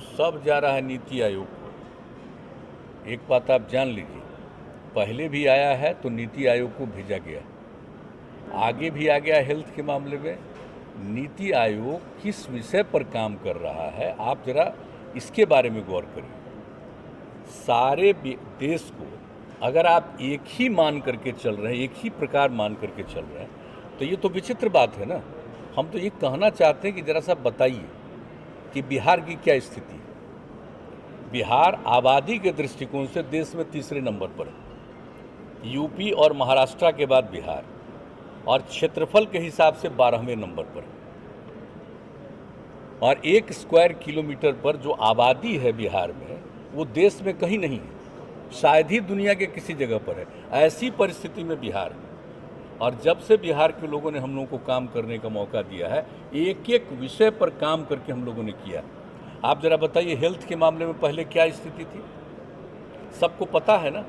सब जा रहा है नीति आयोग को। एक बात आप जान लीजिए, पहले भी आया है तो नीति आयोग को भेजा गया, आगे भी आ गया हेल्थ के मामले में। नीति आयोग किस विषय पर काम कर रहा है, आप जरा इसके बारे में गौर करिए। सारे देश को अगर आप एक ही मान करके चल रहे हैं, एक ही प्रकार मान करके चल रहे हैं, तो ये तो विचित्र बात है ना। हम तो ये कहना चाहते हैं कि जरा सा बताइए कि बिहार की क्या स्थिति है। बिहार आबादी के दृष्टिकोण से देश में तीसरे नंबर पर है, यूपी और महाराष्ट्र के बाद बिहार, और क्षेत्रफल के हिसाब से 12वें नंबर पर है। और 1 स्क्वायर किलोमीटर पर जो आबादी है बिहार में, वो देश में कहीं नहीं है, शायद ही दुनिया के किसी जगह पर है। ऐसी परिस्थिति में बिहार है, और जब से बिहार के लोगों ने हम लोगों को काम करने का मौका दिया है, एक एक विषय पर काम करके हम लोगों ने किया। आप जरा बताइए, हेल्थ के मामले में पहले क्या स्थिति थी, सबको पता है ना।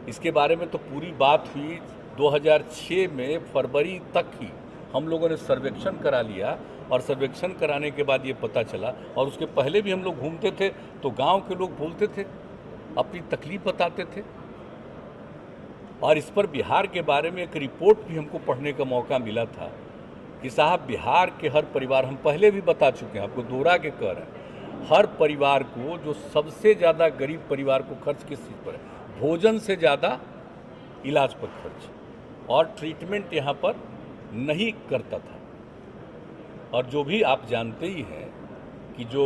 इसके बारे में तो पूरी बात हुई 2006 में, फरवरी तक ही हम लोगों ने सर्वेक्षण करा लिया, और सर्वेक्षण कराने के बाद ये पता चला। और उसके पहले भी हम लोग घूमते थे तो गांव के लोग बोलते थे, अपनी तकलीफ बताते थे। और इस पर बिहार के बारे में एक रिपोर्ट भी हमको पढ़ने का मौका मिला था कि साहब, बिहार के हर परिवार, हम पहले भी बता चुके हैं, आपको दोहरा के कह रहे हैं, हर परिवार को, जो सबसे ज़्यादा गरीब परिवार को खर्च किस चीज़ पर है, भोजन से ज़्यादा इलाज पर खर्च, और ट्रीटमेंट यहाँ पर नहीं करता था। और जो भी आप जानते ही हैं कि जो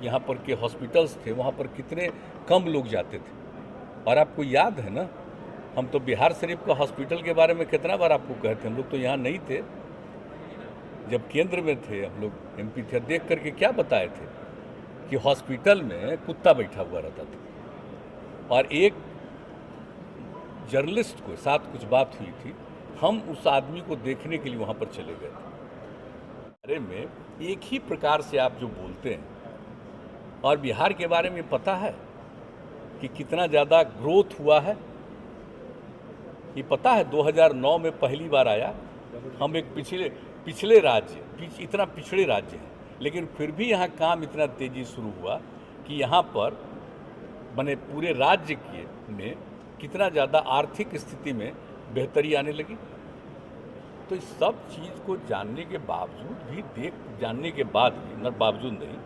यहाँ पर के हॉस्पिटल्स थे, वहाँ पर कितने कम लोग जाते थे। और आपको याद है ना, हम तो बिहार शरीफ का हॉस्पिटल के बारे में कितना बार आपको कहते हैं, हम लोग तो यहाँ नहीं थे, जब केंद्र में थे, हम लोग एमपी थे, देख करके क्या बताए थे कि हॉस्पिटल में कुत्ता बैठा हुआ रहता था। और एक जर्नलिस्ट को साथ कुछ बात हुई थी, हम उस आदमी को देखने के लिए वहाँ पर चले गए थे। बारे में एक ही प्रकार से आप जो बोलते हैं, और बिहार के बारे में पता है कि कितना ज़्यादा ग्रोथ हुआ है, ये पता है। 2009 में पहली बार आया। हम एक पिछले राज्य, इतना पिछड़े राज्य हैं, लेकिन फिर भी यहाँ काम इतना तेज़ी शुरू हुआ कि यहाँ पर बने पूरे राज्य के में कितना ज़्यादा आर्थिक स्थिति में बेहतरी आने लगी। तो इस सब चीज़ को जानने के बावजूद भी, जानने के बाद भी, न बावजूद नहीं,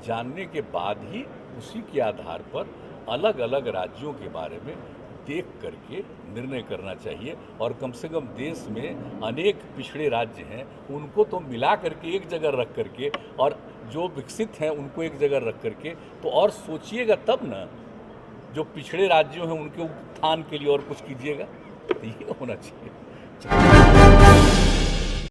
जानने के बाद ही उसी के आधार पर अलग अलग राज्यों के बारे में देख करके निर्णय करना चाहिए। और कम से कम देश में अनेक पिछड़े राज्य हैं, उनको तो मिला करके एक जगह रख करके, और जो विकसित हैं उनको एक जगह रख करके, तो और सोचिएगा तब ना, जो पिछड़े राज्यों हैं उनके उत्थान के लिए और कुछ कीजिएगा। तो ये होना चाहिए।